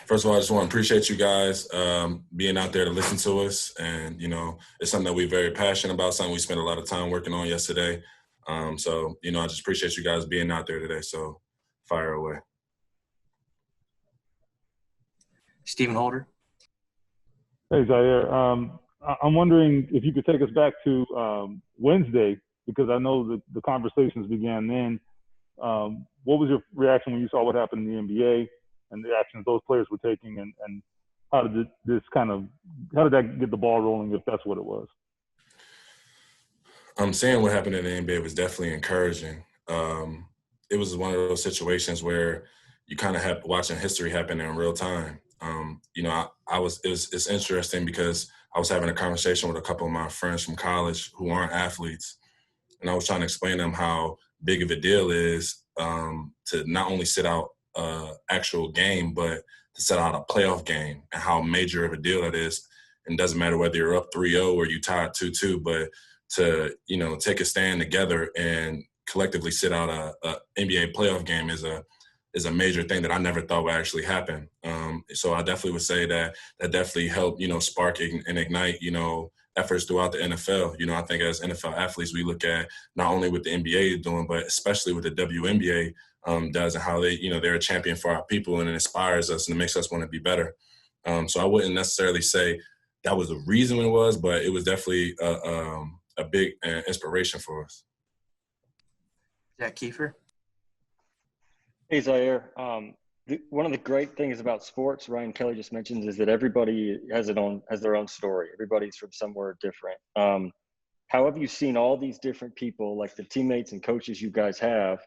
First of all, I just want to appreciate you guys being out there to listen to us. And, it's something that we're very passionate about, something we spent a lot of time working on yesterday. I just appreciate you guys being out there today. So fire away. Stephen Holder. Hey, Zaire. I'm wondering if you could take us back to Wednesday, because I know that the conversations began then. What was your reaction when you saw what happened in the NBA and the actions those players were taking, and how did that get the ball rolling, if that's what it was? Seeing what happened in the NBA was definitely encouraging. It was one of those situations where you kind of have watching history happen in real time. It's interesting because I was having a conversation with a couple of my friends from college who aren't athletes, and I was trying to explain to them how big of a deal it is to not only sit out actual game, but to set out a playoff game, and how major of a deal that is. And it doesn't matter whether you're up 3-0 or you tied 2-2, but to, take a stand together and collectively sit out a NBA playoff game is a major thing that I never thought would actually happen. So I definitely would say that definitely helped, spark and ignite, efforts throughout the NFL. I think as NFL athletes, we look at not only what the NBA is doing, but especially what the WNBA does, and how they're a champion for our people, and it inspires us and it makes us want to be better. So I wouldn't necessarily say that was the reason it was, but it was definitely a big inspiration for us. Zach Kiefer. Hey, Zaire. One of the great things about sports, Ryan Kelly just mentioned, is that everybody has their own story. Everybody's from somewhere different. How have you seen all these different people, like the teammates and coaches you guys have,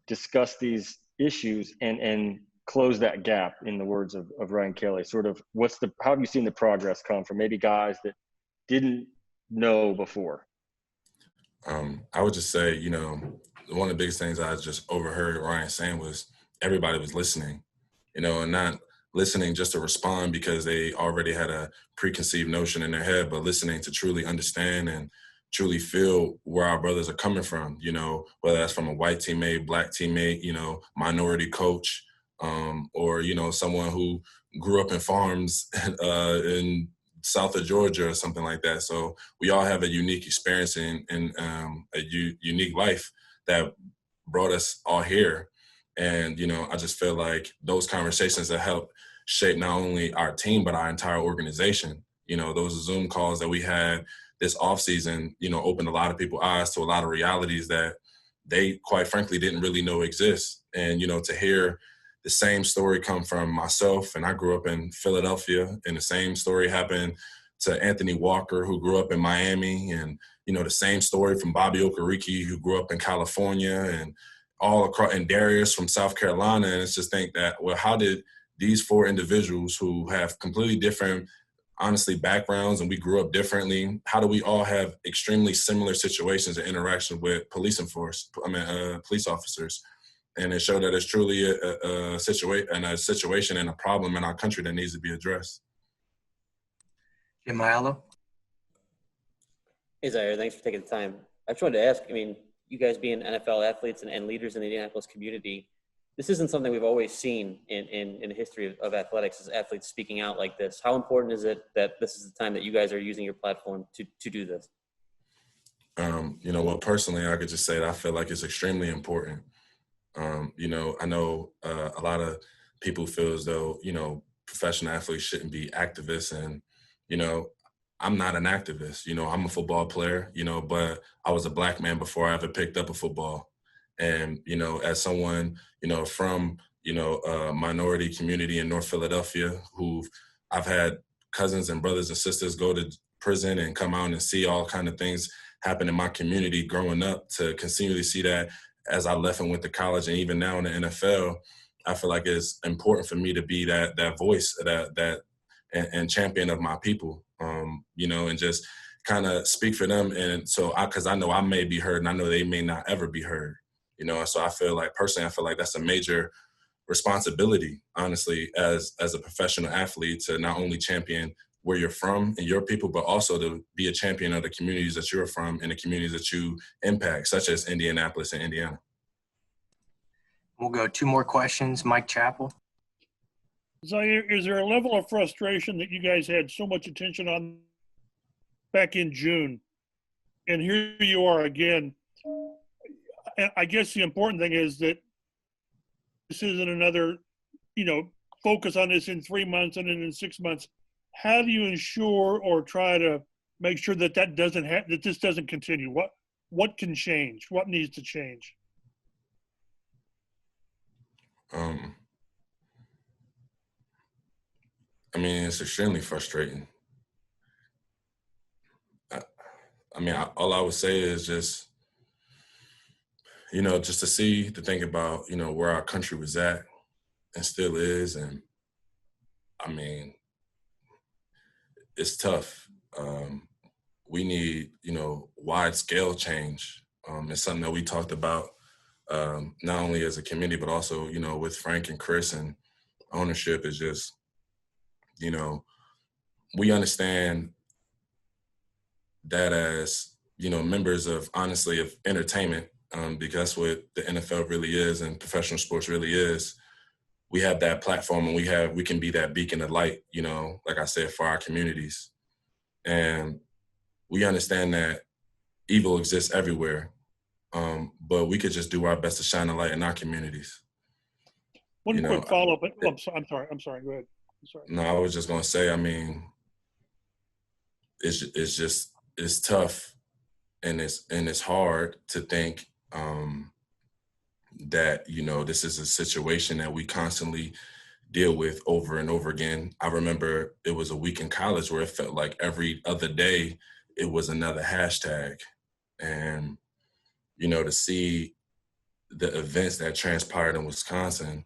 discuss these issues and close that gap, in the words of Ryan Kelly? Sort of how have you seen the progress come from maybe guys that didn't know before? I would just say, one of the biggest things I just overheard Ryan saying was everybody was listening, and not listening just to respond because they already had a preconceived notion in their head, but listening to truly understand and truly feel where our brothers are coming from, whether that's from a white teammate, black teammate, minority coach, or, someone who grew up in farms in south of Georgia or something like that. So we all have a unique experience and a unique life that brought us all here. And, I just feel like those conversations that help shape not only our team, but our entire organization. Those Zoom calls that we had this offseason, opened a lot of people's eyes to a lot of realities that they, quite frankly, didn't really know exist. And, to hear the same story come from myself, and I grew up in Philadelphia, and the same story happened to Anthony Walker, who grew up in Miami, and, the same story from Bobby Okereke, who grew up in California, and all across, and Darius from South Carolina. And it's just think that, well, how did these four individuals who have completely different, honestly, backgrounds, and we grew up differently, how do we all have extremely similar situations and interaction with police officers? And it showed that it's truly a situation and a problem in our country that needs to be addressed. Jim Aiello. Hey, Zaire, thanks for taking the time. I just wanted to ask, you guys being NFL athletes and leaders in the Indianapolis community, this isn't something we've always seen in the history of athletics, as athletes speaking out like this. How important is it that this is the time that you guys are using your platform to do this? Well, personally, I could just say that I feel like it's extremely important. I know a lot of people feel as though, professional athletes shouldn't be activists. And, I'm not an activist. I'm a football player, but I was a black man before I ever picked up a football. And, as someone, from, a minority community in North Philadelphia, I've had cousins and brothers and sisters go to prison and come out and see all kind of things happen in my community growing up, to continually see that as I left and went to college, and even now in the NFL, I feel like it's important for me to be that voice, and champion of my people, and just kind of speak for them. And so because I know I may be heard, and I know they may not ever be heard, so I feel like personally, that's a major responsibility, honestly, as a professional athlete, to not only champion where you're from and your people, but also to be a champion of the communities that you're from and the communities that you impact, such as Indianapolis and Indiana. We'll go two more questions. Mike Chappell. Zaire, is there a level of frustration that you guys had so much attention on back in June, and here you are again? And I guess the important thing is that this isn't another, focus on this in 3 months and then in 6 months. How do you ensure or try to make sure that that this doesn't continue? What can change? What needs to change? I mean, it's extremely frustrating. All I would say is just, just to think about, where our country was at and still is. And I mean, it's tough. We need, wide scale change. It's something that we talked about, not only as a committee, but also, with Frank and Chris and ownership is just, we understand that as, members of, honestly, of entertainment, because that's what the NFL really is and professional sports really is. We have that platform and we can be that beacon of light, like I said, for our communities. And we understand that evil exists everywhere, but we could just do our best to shine a light in our communities. One quick follow-up. I'm sorry. Go ahead. I'm sorry. No, I was just going to say, it's tough and it's hard to think that, this is a situation that we constantly deal with over and over again. I remember it was a week in college where it felt like every other day it was another hashtag. And, to see the events that transpired in Wisconsin,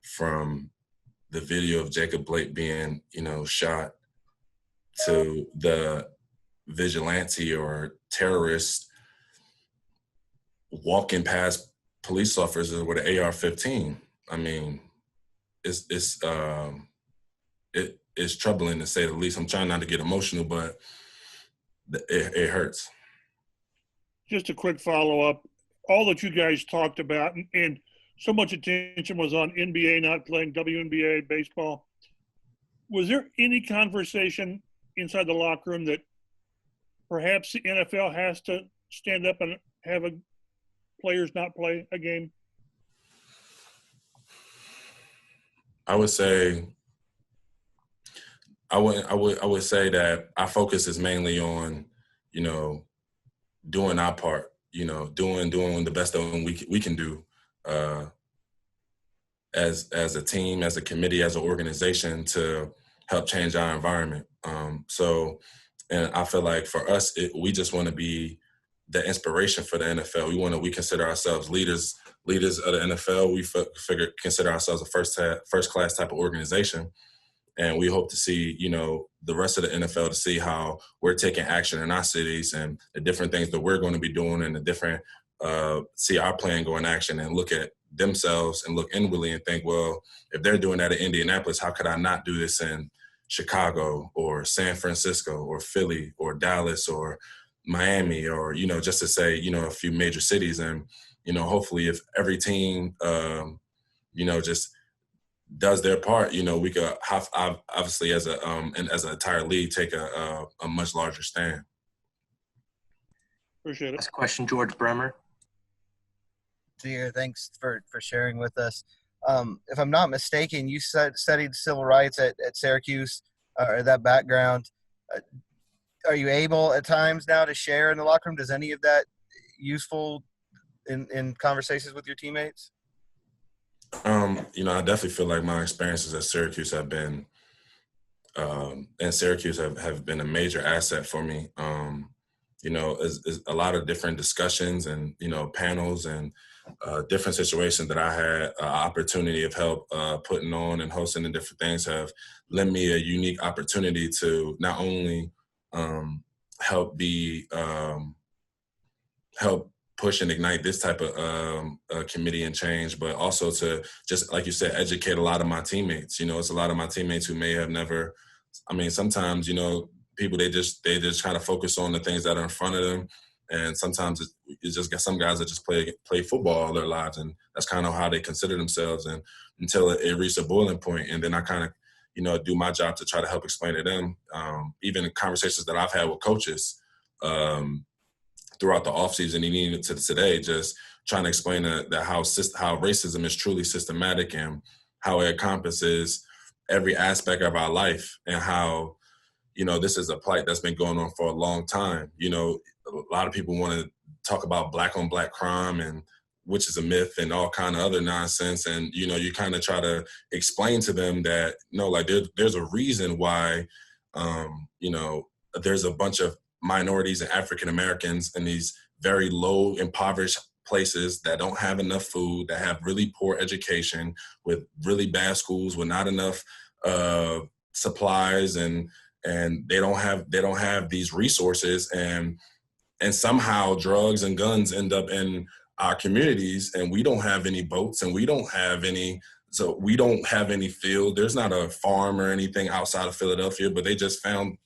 from the video of Jacob Blake being, shot, to the vigilante or terrorist walking past police officers with an AR-15. It's troubling, to say the least. I'm trying not to get emotional, but it hurts. Just a quick follow-up. All that you guys talked about, and so much attention was on NBA not playing, WNBA, baseball. Was there any conversation inside the locker room that perhaps the NFL has to stand up and have players not play a game? I would say that our focus is mainly on, doing our part, doing the best that we can do as a team, as a committee, as an organization, to help change our environment. And I feel like for us, we just want to be the inspiration for the NFL. We consider ourselves leaders of the NFL. We consider ourselves a first class type of organization. And we hope to see, the rest of the NFL to see how we're taking action in our cities and the different things that we're going to be doing, and the different, see our plan go in action and look at themselves and look inwardly and think, well, if they're doing that in Indianapolis, how could I not do this in Chicago or San Francisco or Philly or Dallas or Miami, or, just to say, a few major cities. And, hopefully if every team, just does their part, we could have, obviously as an entire league, take a much larger stand. Appreciate it. Last question, George Bremer. Zaire, thanks for sharing with us. If I'm not mistaken, you studied civil rights at Syracuse, or that background. Are you able at times now to share in the locker room? Does any of that useful in conversations with your teammates? I definitely feel like my experiences at Syracuse have been, have been a major asset for me. Is a lot of different discussions and, panels and different situations that I had opportunity of help putting on and hosting, and different things have lent me a unique opportunity to not only help push and ignite this type of committee and change, but also to, just like you said, educate a lot of my teammates. It's a lot of my teammates who may have never, sometimes, people, they just try to focus on the things that are in front of them And sometimes it's just got some guys that just play football all their lives, and that's kind of how they consider themselves. And until it reached a boiling point, and then I kind of, do my job to try to help explain to them. Even in conversations that I've had with coaches throughout the offseason and even to today, just trying to explain that how racism is truly systematic and how it encompasses every aspect of our life, and how, this is a plight that's been going on for a long time. A lot of people want to talk about black on black crime, and which is a myth, and all kind of other nonsense. And, you kind of try to explain to them that, no, like there's a reason why, there's a bunch of minorities and African Americans in these very low, impoverished places that don't have enough food, that have really poor education, with really bad schools, with not enough supplies, and they don't have these resources, and somehow drugs and guns end up in our communities, and we don't have any boats, and we don't have any field. There's not a farm or anything outside of Philadelphia, but they just found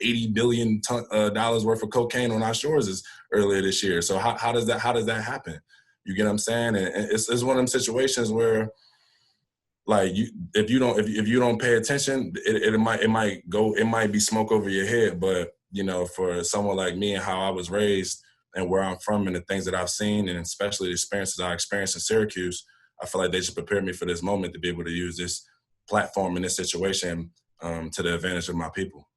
$80 billion worth of cocaine on our shores earlier this year. So how does that happen? You get what I'm saying? And it's one of them situations where, like, if you don't pay attention, it might be smoke over your head. But for someone like me and how I was raised and where I'm from and the things that I've seen, and especially the experiences I experienced in Syracuse, I feel like they just prepared me for this moment to be able to use this platform in this situation to the advantage of my people.